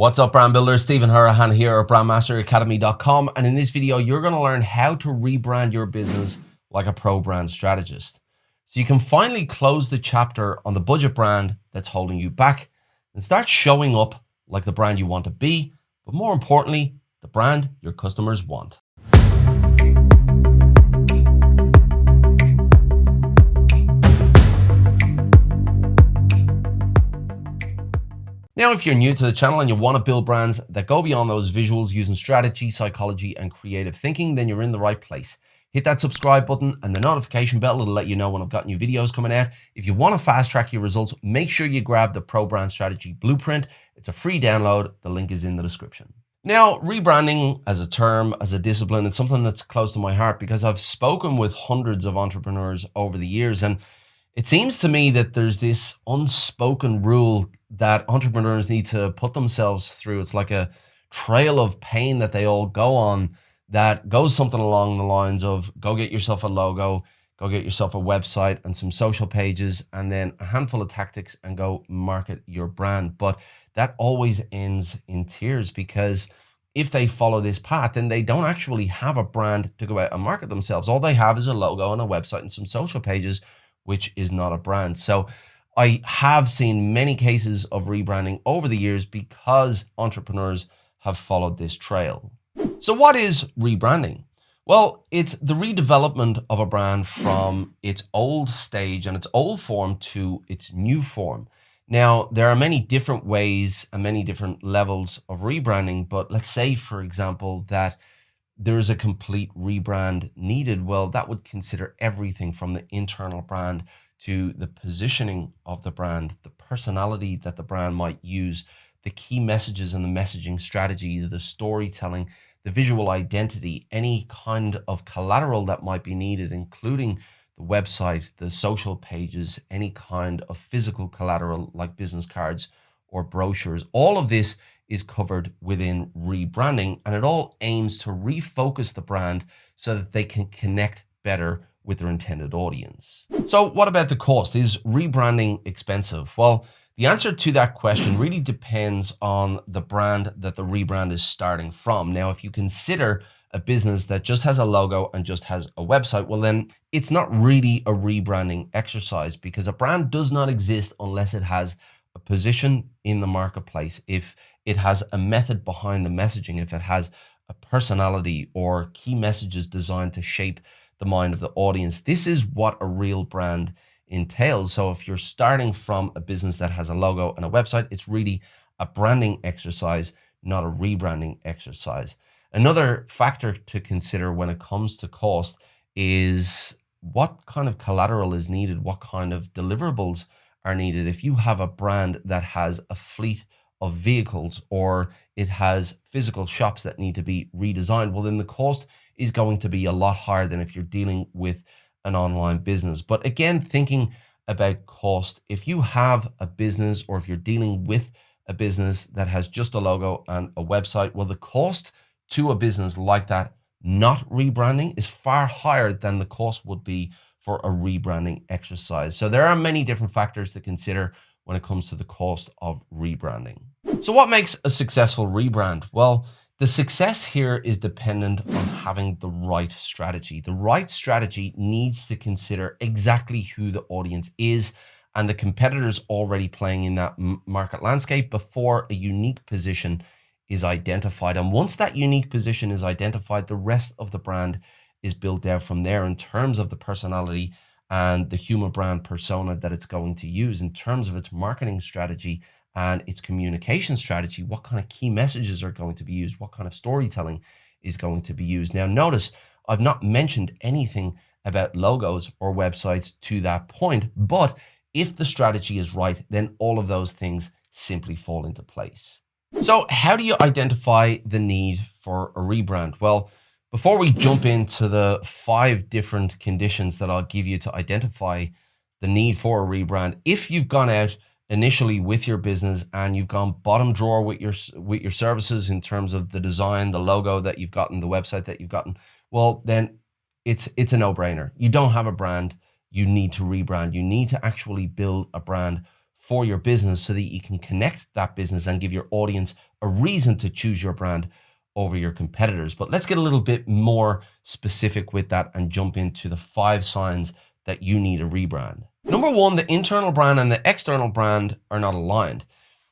What's up, brand builders? Stephen Hurahan here at BrandMasterAcademy.com, and in this video you're going to learn how to rebrand your business like a pro brand strategist, so you can finally close the chapter on the budget brand that's holding you back and start showing up like the brand you want to be, but more importantly, the brand your customers want. Now, if you're new to the channel and you want to build brands that go beyond those visuals using strategy, psychology, and creative thinking, then you're in the right place. Hit that subscribe button and the notification bell. It'll let you know when I've got new videos coming out. If you want to fast track your results, make sure you grab the Pro Brand Strategy Blueprint. It's a free download. The link is in the description. Now, rebranding as a term, as a discipline, it's something that's close to my heart because I've spoken with hundreds of entrepreneurs over the years, and it seems to me that there's this unspoken rule that entrepreneurs need to put themselves through. It's like a trail of pain that they all go on that goes something along the lines of go get yourself a logo, go get yourself a website and some social pages, and then a handful of tactics and go market your brand. But that always ends in tears, because if they follow this path, then they don't actually have a brand to go out and market themselves. All they have is a logo and a website and some social pages, which is not a brand. So I have seen many cases of rebranding over the years because entrepreneurs have followed this trail. So what is rebranding? Well, it's the redevelopment of a brand from its old stage and its old form to its new form. Now, there are many different ways and many different levels of rebranding, but let's say, for example, that there's a complete rebrand needed. Well, that would consider everything from the internal brand to the positioning of the brand, the personality that the brand might use, the key messages and the messaging strategy, the storytelling, the visual identity, any kind of collateral that might be needed, including the website, the social pages, any kind of physical collateral like business cards or brochures. All of this is covered within rebranding, and it all aims to refocus the brand so that they can connect better with their intended audience. So what about the cost? Is rebranding expensive? Well, the answer to that question really depends on the brand that the rebrand is starting from. Now, if you consider a business that just has a logo and just has a website, well, then it's not really a rebranding exercise, because a brand does not exist unless it has a position in the marketplace, if it has a method behind the messaging, if it has a personality or key messages designed to shape the mind of the audience. This is what a real brand entails. So if you're starting from a business that has a logo and a website, it's really a branding exercise, not a rebranding exercise. Another factor to consider when it comes to cost is what kind of collateral is needed, what kind of deliverables are needed. If you have a brand that has a fleet of vehicles or it has physical shops that need to be redesigned, well, then the cost is going to be a lot higher than if you're dealing with an online business. But again, thinking about cost, if you have a business or if you're dealing with a business that has just a logo and a website, well, the cost to a business like that not rebranding is far higher than the cost would be for a rebranding exercise. So there are many different factors to consider when it comes to the cost of rebranding. So what makes a successful rebrand? Well, the success here is dependent on having the right strategy. The right strategy needs to consider exactly who the audience is and the competitors already playing in that market landscape before a unique position is identified. And once that unique position is identified, the rest of the brand is built out from there in terms of the personality and the human brand persona that it's going to use, in terms of its marketing strategy and its communication strategy. What kind of key messages are going to be used? What kind of storytelling is going to be used? Now, notice I've not mentioned anything about logos or websites to that point, but if the strategy is right, then all of those things simply fall into place. So how do you identify the need for a rebrand? Well, before we jump into the 5 different conditions that I'll give you to identify the need for a rebrand, if you've gone out initially with your business and you've gone bottom drawer with your services in terms of the design, the logo that you've gotten, the website that you've gotten, well, then it's a no-brainer. You don't have a brand, you need to rebrand. You need to actually build a brand for your business so that you can connect that business and give your audience a reason to choose your brand over your competitors. But let's get a little bit more specific with that and jump into the 5 signs that you need a rebrand. Number 1, the internal brand and the external brand are not aligned.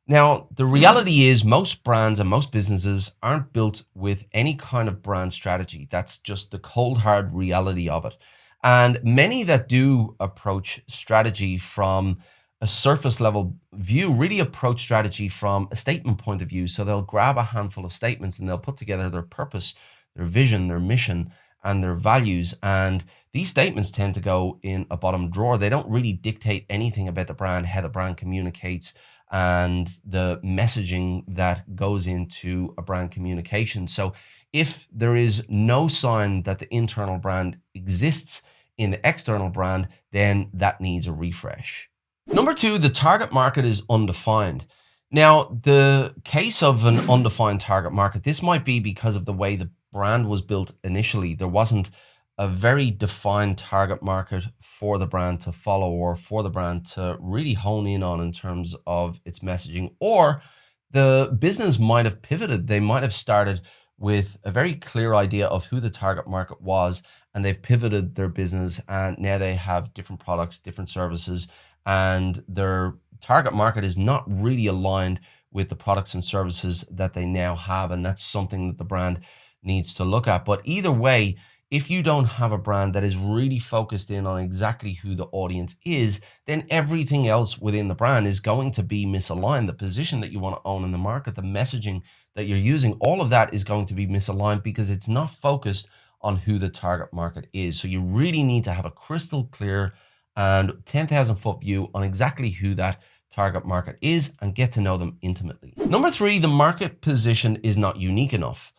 Now, the reality is most brands and most businesses aren't built with any kind of brand strategy. That's just the cold, hard reality of it. And many that do approach strategy from a surface level view really approach strategy from a statement point of view. So they'll grab a handful of statements and they'll put together their purpose, their vision, their mission, and their values. And these statements tend to go in a bottom drawer. They don't really dictate anything about the brand, how the brand communicates, and the messaging that goes into a brand communication. So if there is no sign that the internal brand exists in the external brand, then that needs a refresh. Number 2, the target market is undefined. Now, the case of an undefined target market, this might be because of the way the brand was built initially. There wasn't a very defined target market for the brand to follow or for the brand to really hone in on in terms of its messaging, or the business might have pivoted. They might have started with a very clear idea of who the target market was, and they've pivoted their business and now they have different products, different services, and their target market is not really aligned with the products and services that they now have. And that's something that the brand needs to look at. But either way, if you don't have a brand that is really focused in on exactly who the audience is, then everything else within the brand is going to be misaligned. The position that you want to own in the market, the messaging that you're using, all of that is going to be misaligned because it's not focused on who the target market is. So you really need to have a crystal clear and 10,000 foot view on exactly who that target market is and get to know them intimately. Number 3, the market position is not unique enough.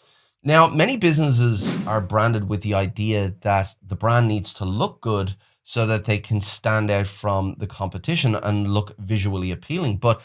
Now, many businesses are branded with the idea that the brand needs to look good so that they can stand out from the competition and look visually appealing. But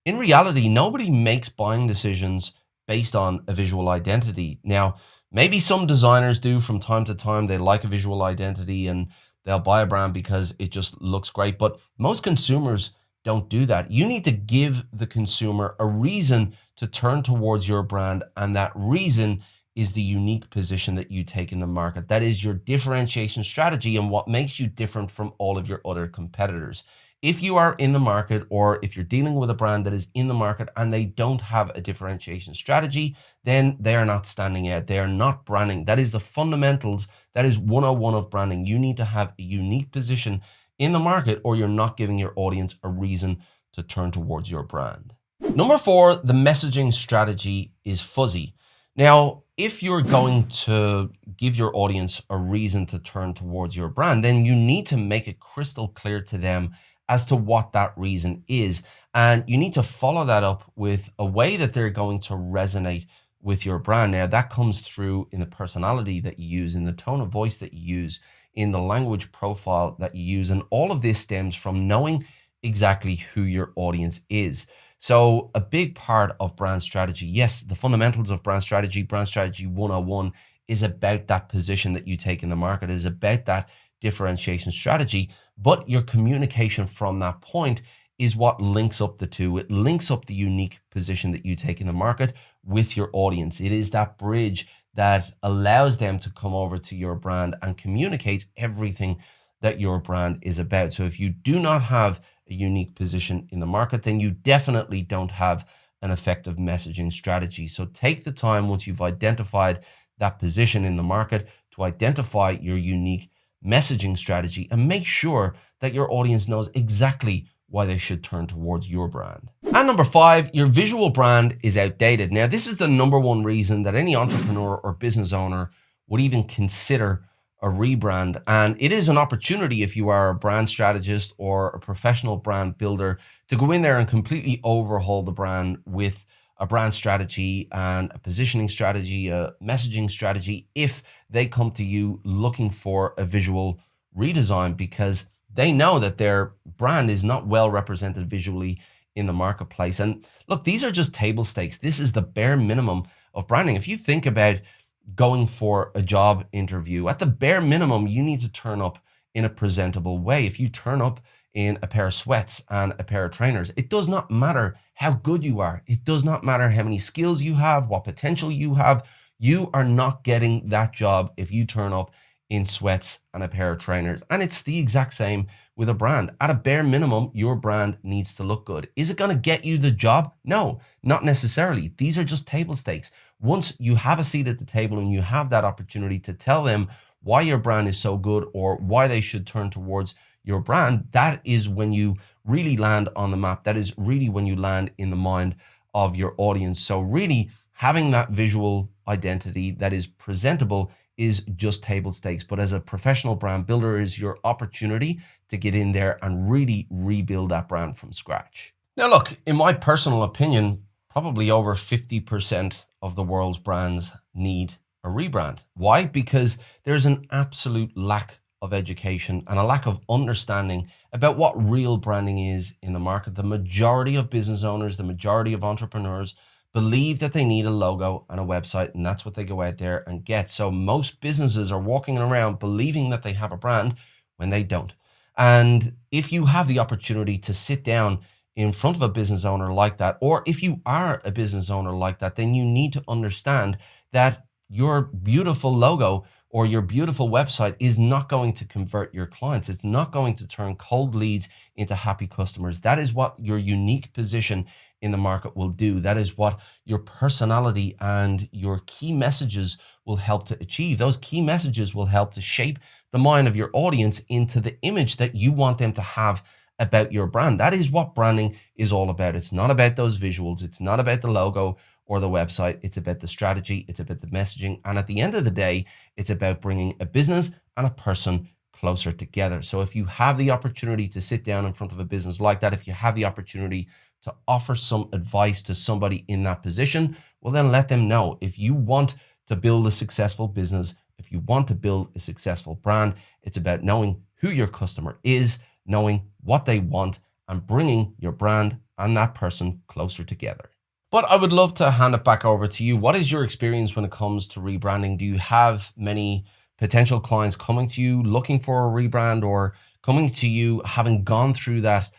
in reality, nobody makes buying decisions based on a visual identity. Now, maybe some designers do from time to time. They like a visual identity and they'll buy a brand because it just looks great. But most consumers don't do that. You need to give the consumer a reason to turn towards your brand, and that reason is the unique position that you take in the market. That is your differentiation strategy and what makes you different from all of your other competitors. If you are in the market, or if you're dealing with a brand that is in the market and they don't have a differentiation strategy, then they are not standing out. They are not branding. That is the fundamentals. That is 101 of branding. You need to have a unique position in the market, or you're not giving your audience a reason to turn towards your brand. Number 4, the messaging strategy is fuzzy. Now, if you're going to give your audience a reason to turn towards your brand, then you need to make it crystal clear to them as to what that reason is. And you need to follow that up with a way that they're going to resonate with your brand. Now, that comes through in the personality that you use, in the tone of voice that you use, in the language profile that you use. And all of this stems from knowing exactly who your audience is. So a big part of brand strategy, yes, the fundamentals of brand strategy 101 is about that position that you take in the market, is about that differentiation strategy, but your communication from that point is what links up the two. It links up the unique position that you take in the market with your audience. It is that bridge that allows them to come over to your brand and communicates everything that your brand is about. So if you do not have a unique position in the market, then you definitely don't have an effective messaging strategy. So take the time, once you've identified that position in the market, to identify your unique messaging strategy and make sure that your audience knows exactly why they should turn towards your brand. And number 5, your visual brand is outdated. Now, this is the number 1 reason that any entrepreneur or business owner would even consider a rebrand. And it is an opportunity, if you are a brand strategist or a professional brand builder, to go in there and completely overhaul the brand with a brand strategy and a positioning strategy, a messaging strategy, if they come to you looking for a visual redesign, because they know that their brand is not well represented visually in the marketplace. And look, these are just table stakes. This is the bare minimum of branding. If you think about going for a job interview, at the bare minimum, you need to turn up in a presentable way. If you turn up in a pair of sweats and a pair of trainers. It does not matter how good you are. It does not matter how many skills you have, what potential you have. You are not getting that job if you turn up in sweats and a pair of trainers. And it's the exact same with a brand. At a bare minimum, your brand needs to look good. Is it going to get you the job? No, not necessarily. These are just table stakes. Once you have a seat at the table and you have that opportunity to tell them why your brand is so good or why they should turn towards your brand, that is when you really land on the map. That is really when you land in the mind of your audience. So really having that visual identity that is presentable is just table stakes. But as a professional brand builder, is your opportunity to get in there and really rebuild that brand from scratch. Now, look, in my personal opinion, probably over 50% of the world's brands need a rebrand. Why? Because there's an absolute lack of education and a lack of understanding about what real branding is in the market. The majority of business owners, the majority of entrepreneurs believe that they need a logo and a website, and that's what they go out there and get. So most businesses are walking around believing that they have a brand when they don't. And if you have the opportunity to sit down in front of a business owner like that, or if you are a business owner like that, then you need to understand that your beautiful logo or your beautiful website is not going to convert your clients. It's not going to turn cold leads into happy customers. That is what your unique position in the market will do. That is what your personality and your key messages will help to achieve. Those key messages will help to shape the mind of your audience into the image that you want them to have about your brand. That is what branding is all about. It's not about those visuals. It's not about the logo or the website. It's about the strategy. It's about the messaging. And at the end of the day, it's about bringing a business and a person closer together. So if you have the opportunity to sit down in front of a business like that, if you have the opportunity to offer some advice to somebody in that position, well, then let them know. If you want to build a successful business, if you want to build a successful brand, it's about knowing who your customer is, knowing what they want, and bringing your brand and that person closer together. But I would love to hand it back over to you. What is your experience when it comes to rebranding? Do you have many potential clients coming to you looking for a rebrand, or coming to you having gone through that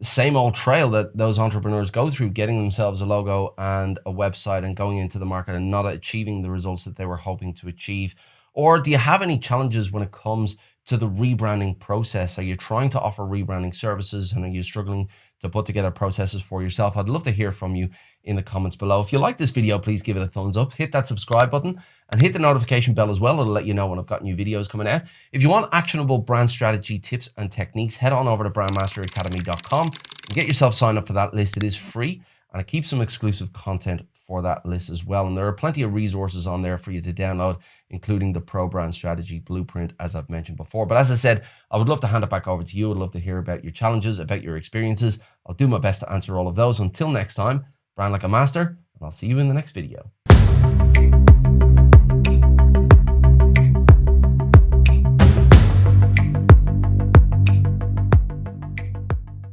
same old trail that those entrepreneurs go through, getting themselves a logo and a website and going into the market and not achieving the results that they were hoping to achieve? Or do you have any challenges when it comes to the rebranding process? Are you trying to offer rebranding services, and are you struggling to put together processes for yourself? I'd love to hear from you in the comments below. If you like this video, please give it a thumbs up, hit that subscribe button, and hit the notification bell as well. It'll let you know when I've got new videos coming out. If you want actionable brand strategy tips and techniques, head on over to BrandMasterAcademy.com and get yourself signed up for that list. It is free, and I keep some exclusive content for that list as well. And there are plenty of resources on there for you to download, including the Pro Brand Strategy Blueprint, as I've mentioned before. But as I said, I would love to hand it back over to you. I'd love to hear about your challenges, about your experiences. I'll do my best to answer all of those. Until next time, brand like a master, and I'll see you in the next video.